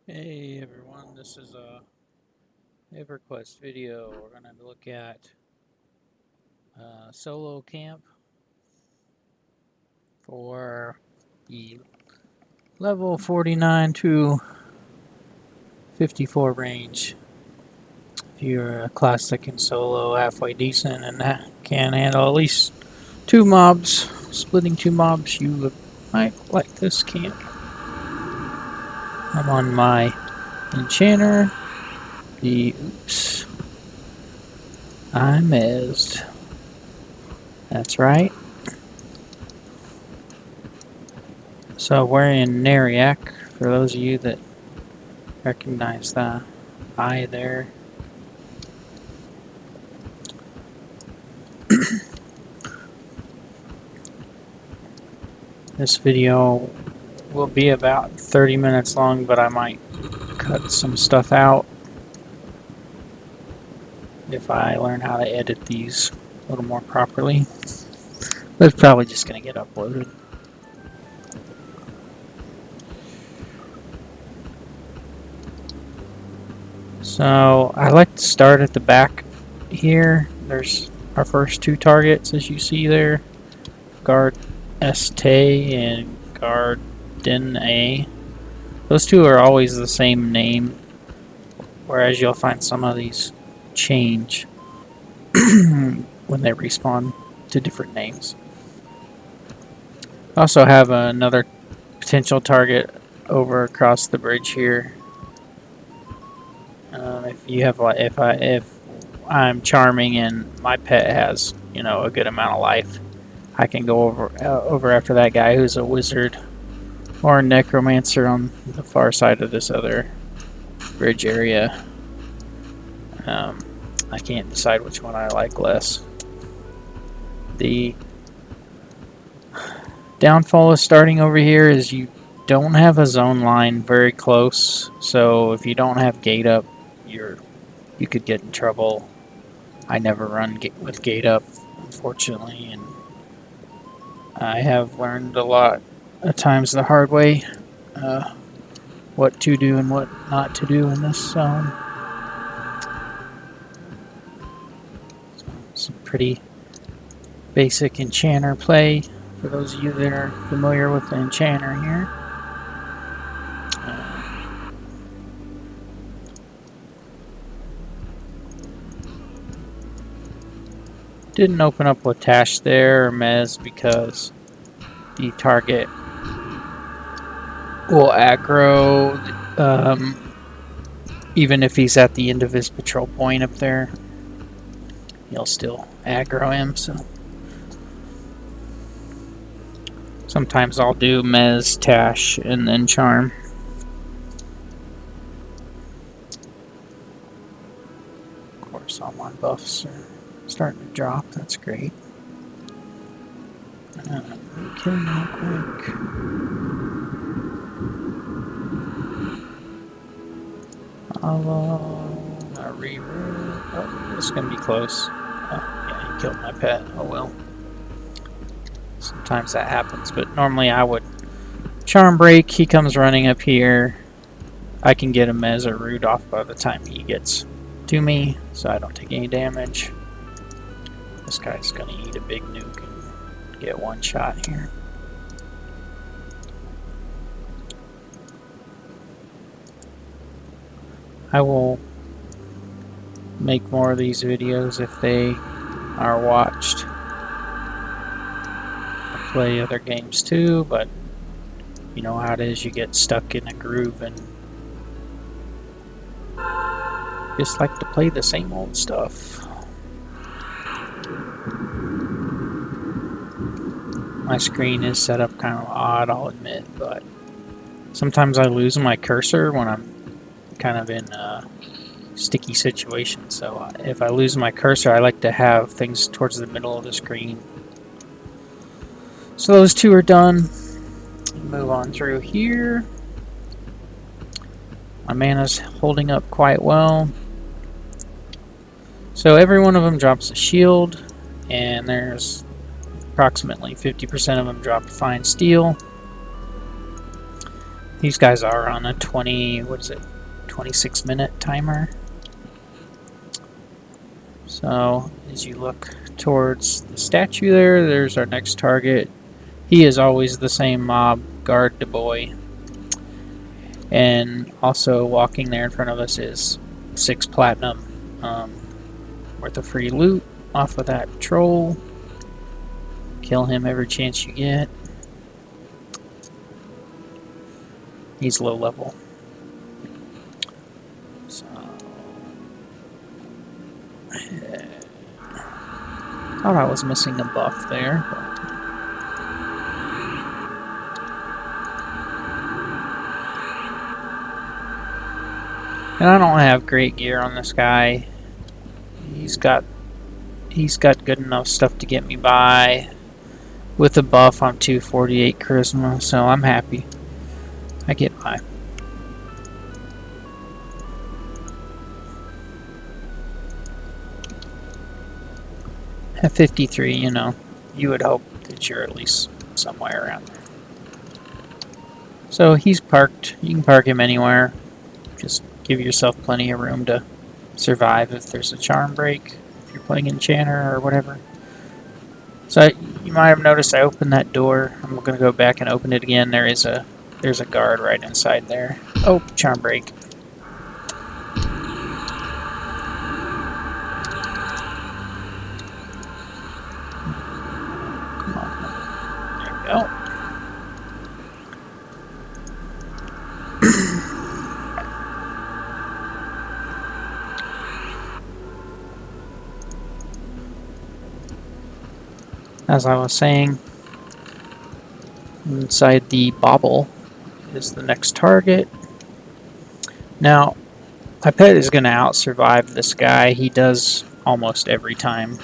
Hey everyone, this is a Everquest video. We're going to look at solo camp for the level 49 to 54 range. If you're a classic and solo, halfway decent, and can handle at least two mobs, splitting two mobs, you might like this camp. I'm on my Enchanter. Oops. I'm mezzed. That's right. So we're in Neriak, for those of you that recognize the eye there. This video will be about 30 minutes long, but I might cut some stuff out if I learn how to edit these a little more properly. But it's probably just going to get uploaded. So I like to start at the back here. There's our first two targets, as you see there. Guard Este and Garden A. Those two are always the same name, whereas you'll find some of these change when they respawn to different names. Also have another potential target over across the bridge here. If I'm charming and my pet has a good amount of life, I can go over after that guy who's a wizard or a necromancer on the far side of this other bridge area. I can't decide which one I like less. The downfall of starting over here is you don't have a zone line very close, so if you don't have gate up, you could get in trouble. I never run with gate up, unfortunately, and I have learned a lot of times the hard way what to do and what not to do in this zone. Some pretty basic Enchanter play for those of you that are familiar with the Enchanter here. Didn't open up Latash there or Mez because the target will aggro even if he's at the end of his patrol point up there. He'll still aggro him, so sometimes I'll do Mez, Tash, and then Charm. Of course, all my buffs are starting to drop. That's great. Kill him real quick. I'll reroute. Oh, this is gonna be close. Oh, yeah, he killed my pet. Oh well. Sometimes that happens, but normally I would Charm Break. He comes running up here. I can get him as a root off by the time he gets to me, so I don't take any damage. This guy's gonna eat a big nuke and get one shot here. I will make more of these videos if they are watched. I play other games too, but you know how it is, you get stuck in a groove and just like to play the same old stuff. My screen is set up kind of odd, I'll admit, but sometimes I lose my cursor when I'm kind of in a sticky situation. So if I lose my cursor, I like to have things towards the middle of the screen. So those two are done. Move on through here. My mana's holding up quite well. So every one of them drops a shield, and there's approximately 50% of them drop fine steel. These guys are on a 26-minute timer. So as you look towards the statue there, there's our next target. He is always the same mob, Guard Du Bois. And also walking there in front of us is 6 platinum worth of free loot off of that troll. Kill him every chance you get. He's low level. So thought I was missing a buff there. And I don't have great gear on this guy. He's got good enough stuff to get me by. With a buff, I'm 248 charisma, so I'm happy. I get by. At 53, you know, you would hope that you're at least somewhere around there. So he's parked. You can park him anywhere. Just give yourself plenty of room to survive if there's a charm break, if you're playing Enchanter or whatever. So you might have noticed I opened that door. I'm going to go back and open it again. There's a guard right inside there. Oh, charm break. Come on. There we go. As I was saying, inside the bauble is the next target. Now, my pet is going to out-survive this guy. He does almost every time.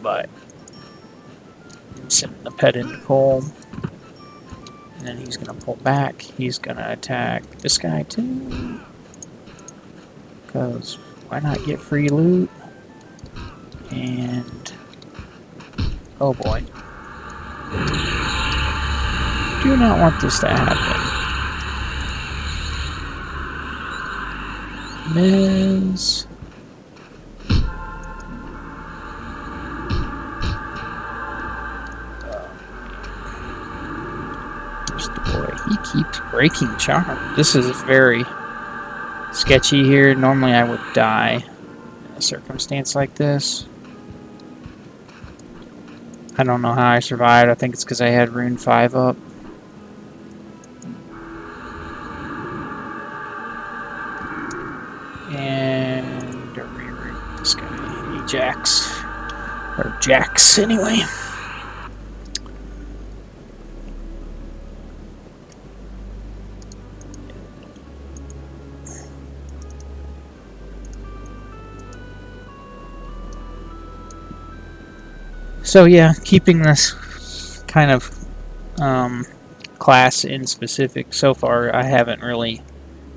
But I'm sending the pet into pull. And then he's going to pull back. He's going to attack this guy too. Because why not get free loot? And oh boy. Do not want this to happen. Miz. Boy, he keeps breaking charm. This is very sketchy here. Normally I would die in a circumstance like this. I don't know how I survived. I think it's because I had Rune 5 up. And reroute this guy. Ajax. Or Jax, anyway. So yeah, keeping this kind of class in specific, so far I haven't really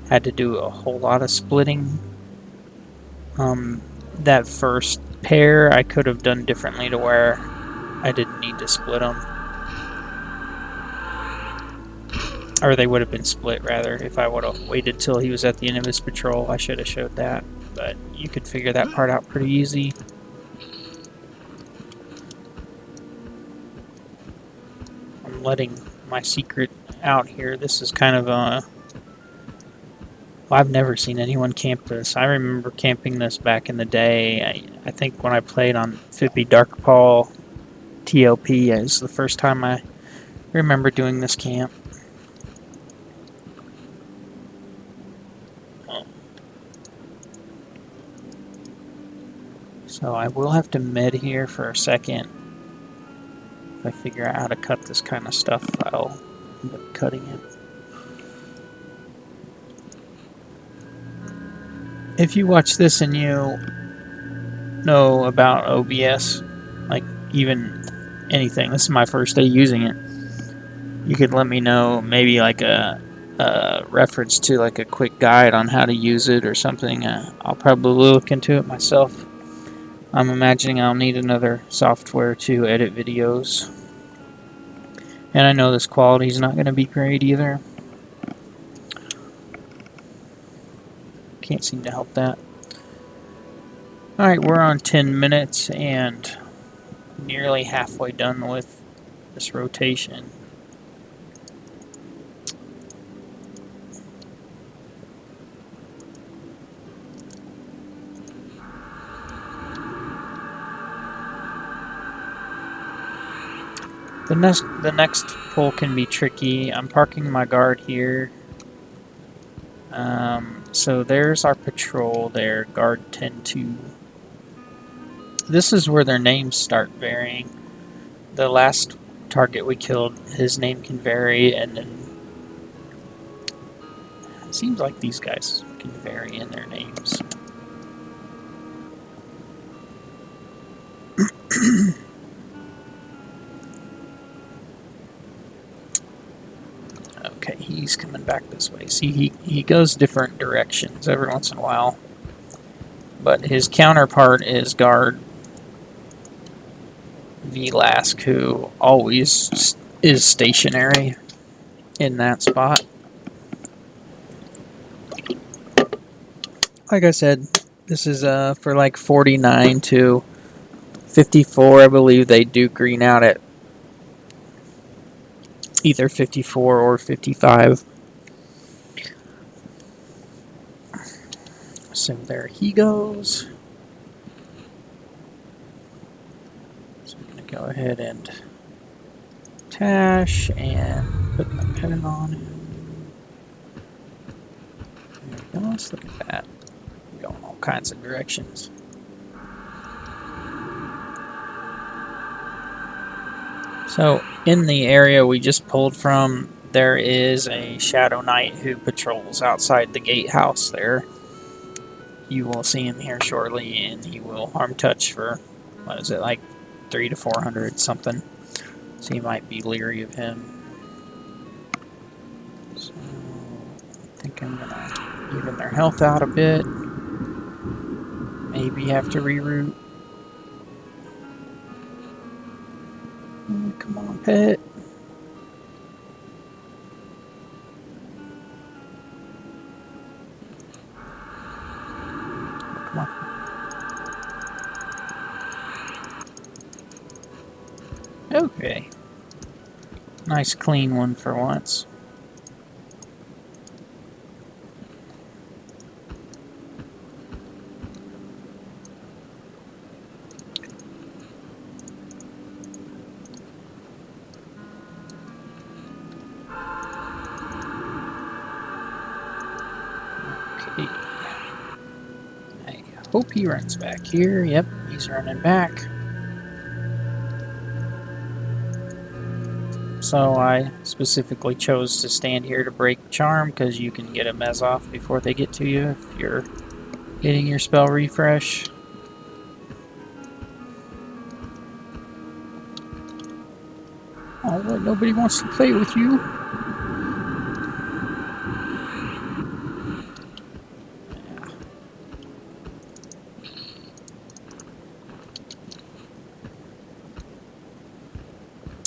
had to do a whole lot of splitting. That first pair I could have done differently to where I didn't need to split them. Or they would have been split, rather, if I would have waited till he was at the end of his patrol. I should have showed that, but you could figure that part out pretty easy. I'm letting my secret out here. This is kind of a... Well, I've never seen anyone camp this. I remember camping this back in the day. I think when I played on Fippy Darkpaw TLP is the first time I remember doing this camp. So I will have to med here for a second. If I figure out how to cut this kind of stuff, I'll end up cutting it. If you watch this and you know about OBS, like even anything, this is my first day using it, you could let me know, maybe like a reference to like a quick guide on how to use it or something. I'll probably look into it myself. I'm imagining I'll need another software to edit videos. And I know this quality is not going to be great either. Can't seem to help that. Alright, we're on 10 minutes and nearly halfway done with this rotation. The next pull can be tricky. I'm parking my guard here. So there's our patrol there, guard 10-2. This is where their names start varying. The last target we killed, his name can vary, and then it seems like these guys can vary in their names. Okay, he's coming back this way. See, he goes different directions every once in a while. But his counterpart is guard Vlask, who always is stationary in that spot. Like I said, this is for like 49 to 54. I believe they do green out at either 54 or 55. So there he goes. So I'm going to go ahead and tash and put my pen on him. There we go. Let's look at that. We're going all kinds of directions. So in the area we just pulled from, there is a Shadow Knight who patrols outside the gatehouse there. You will see him here shortly, and he will harm touch for, what is it, like 300 to 400 something. So you might be leery of him. So I think I'm gonna even their health out a bit. Maybe have to reroute. Come on, pet. Come on. Okay. Nice clean one for once. Okay. I hope he runs back here. Yep, he's running back. So I specifically chose to stand here to break charm because you can get a mez off before they get to you if you're getting your spell refresh. Oh, what? Nobody wants to play with you?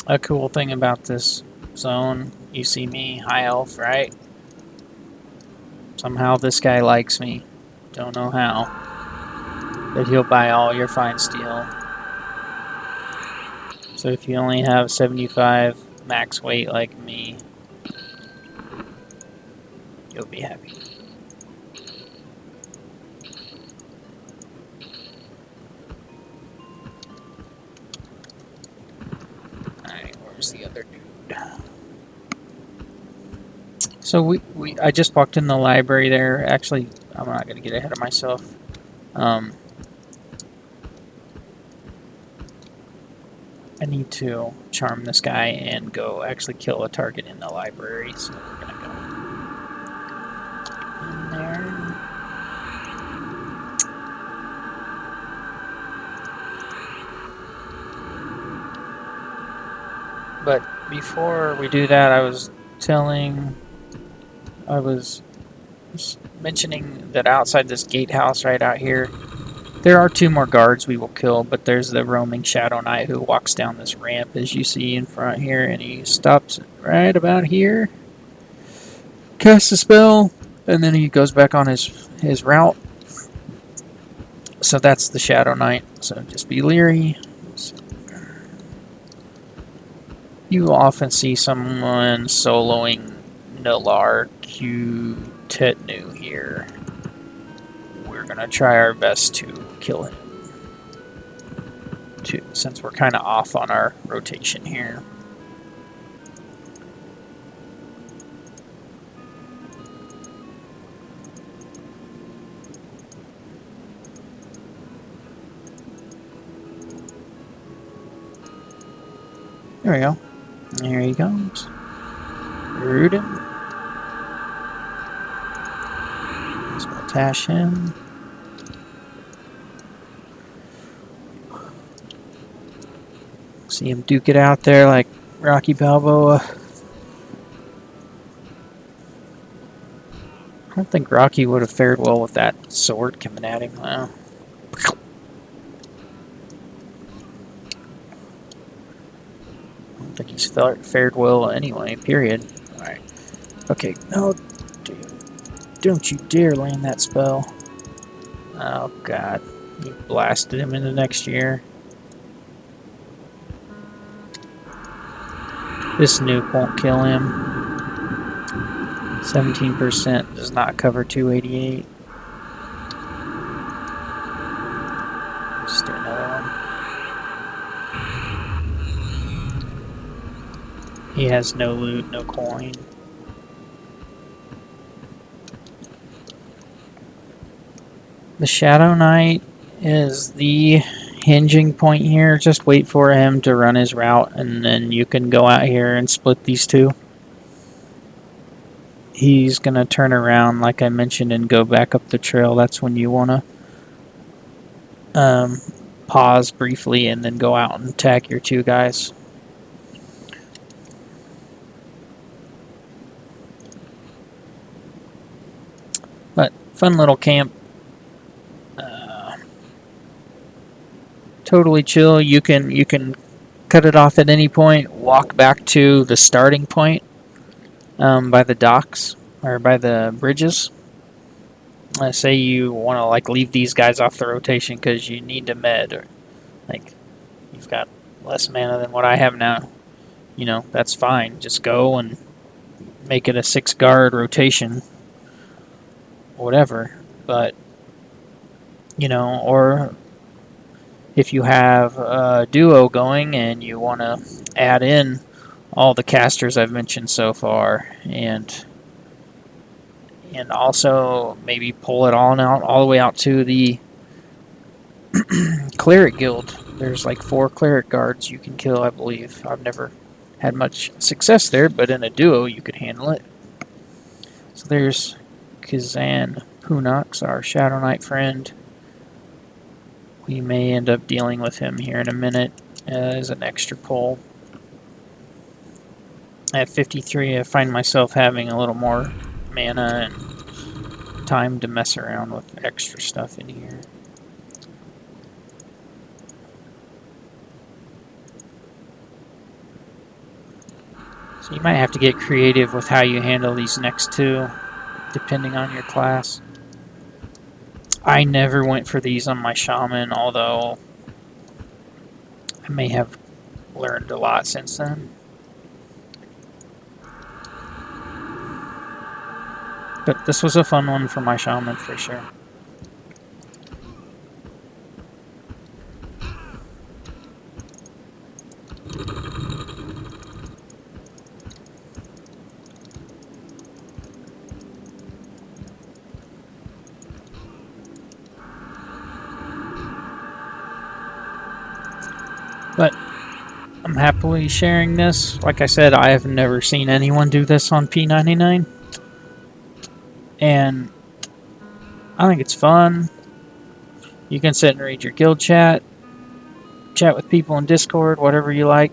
A cool thing about this zone, you see me, high elf, right? Somehow this guy likes me. Don't know how. But he'll buy all your fine steel. So if you only have 75 max weight like me, you'll be happy. Alright, where's the other dude? So I just walked in the library there. Actually, I'm not going to get ahead of myself. I need to charm this guy and go actually kill a target in the library. So we're going to go in there. But before we do that, I was mentioning that outside this gatehouse right out here, There are 2 more guards we will kill, but there's the roaming Shadow Knight who walks down this ramp as you see in front here, and he stops right about here, casts a spell, and then he goes back on his route. So that's the Shadow Knight, so just be leery. You will often see someone soloing Nalar Tetnu here. We're going to try our best to kill him, too, since we're kind of off on our rotation here. There we go. There he comes. Root him. So we'll tash him. See him duke it out there like Rocky Balboa. I don't think Rocky would have fared well with that sword coming at him. Well, I don't think he's fared well anyway, period. Alright. Okay, no, don't you dare land that spell. Oh god, you blasted him into next year. This nuke won't kill him. 17% does not cover 288. Just do another one. He has no loot, no coin. The Shadow Knight is the hinging point here. Just wait for him to run his route, and then you can go out here and split these two. He's going to turn around, like I mentioned, and go back up the trail. That's when you want to pause briefly and then go out and attack your 2 guys. But fun little camp. Totally chill. You can cut it off at any point. Walk back to the starting point by the docks or by the bridges. Say you want to like leave these guys off the rotation because you need to med, or like you've got less mana than what I have now. You know, that's fine. Just go and make it a 6 guard rotation, whatever. But you know, or if you have a duo going and you want to add in all the casters I've mentioned so far, and also maybe pull it all the way out to the Cleric Guild. There's like 4 Cleric guards you can kill, I believe. I've never had much success there, but in a duo you could handle it. So there's Kazan Punox, our Shadow Knight friend. We may end up dealing with him here in a minute as an extra pull. At 53, I find myself having a little more mana and time to mess around with extra stuff in here. So you might have to get creative with how you handle these next 2, depending on your class. I never went for these on my shaman, although I may have learned a lot since then. But this was a fun one for my shaman for sure. But I'm happily sharing this. Like I said, I have never seen anyone do this on P99. And I think it's fun. You can sit and read your guild chat with people in Discord, whatever you like.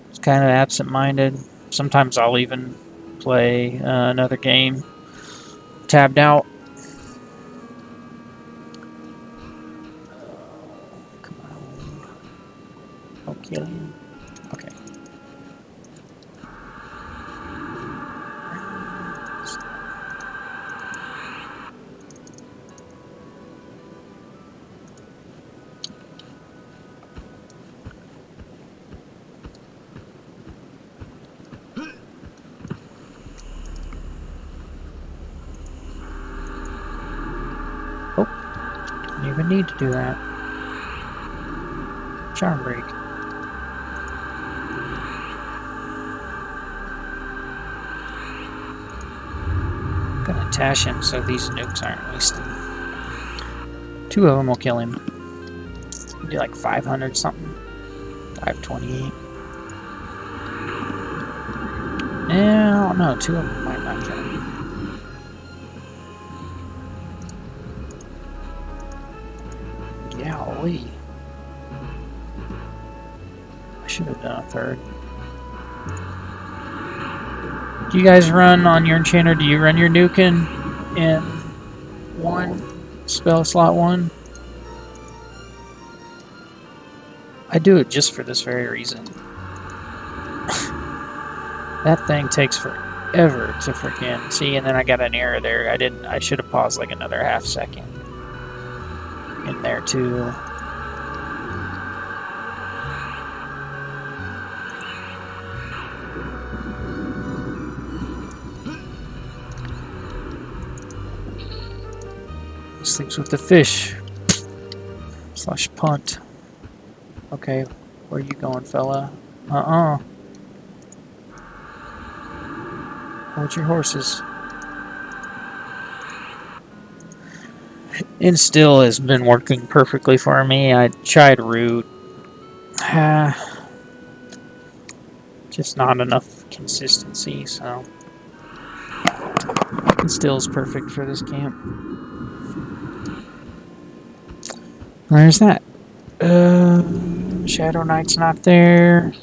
It's kind of absent-minded. Sometimes I'll even play another game tabbed out. even need to do that. Charm break. I'm gonna attach him so these nukes aren't wasted. 2 of them will kill him. Do like 500 something. 528. Yeah, no, 2 of them might not kill him. Golly. I should have done a 3rd. Do you guys run on your Enchanter? Do you run your nuke in 1? Spell slot 1? I do it just for this very reason. That thing takes forever to freaking see, and then I got an error there. I should have paused like another half second in there too. Sleeps with the fish. / punt. Okay, where you going, fella? Hold your horses. Instill has been working perfectly for me. I tried root. Just not enough consistency, so Instill's perfect for this camp. There's that. Shadow Knight's not there.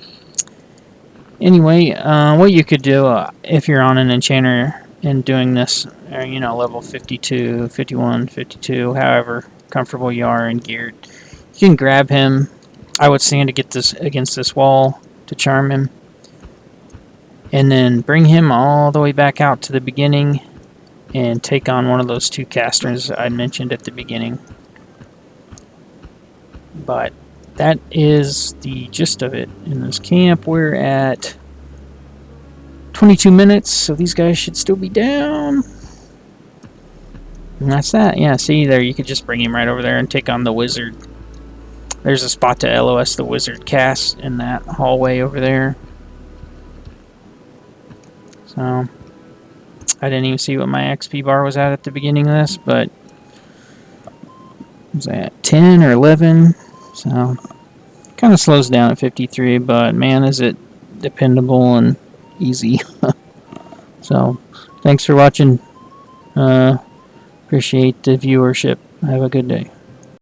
Anyway, what you could do if you're on an Enchanter and doing this, or, you know, level 52, 51, 52, however comfortable you are and geared, you can grab him. I would stand to get this against this wall to charm him, and then bring him all the way back out to the beginning and take on one of those 2 casters I mentioned at the beginning. But that is the gist of it in this camp. We're at 22 minutes, so these guys should still be down. And that's that. Yeah, see there, you could just bring him right over there and take on the wizard. There's a spot to LOS the wizard cast in that hallway over there. So, I didn't even see what my XP bar was at the beginning of this, but was that 10 or 11? So, kind of slows down at 53, but man, is it dependable and easy. So, thanks for watching. Appreciate the viewership. Have a good day.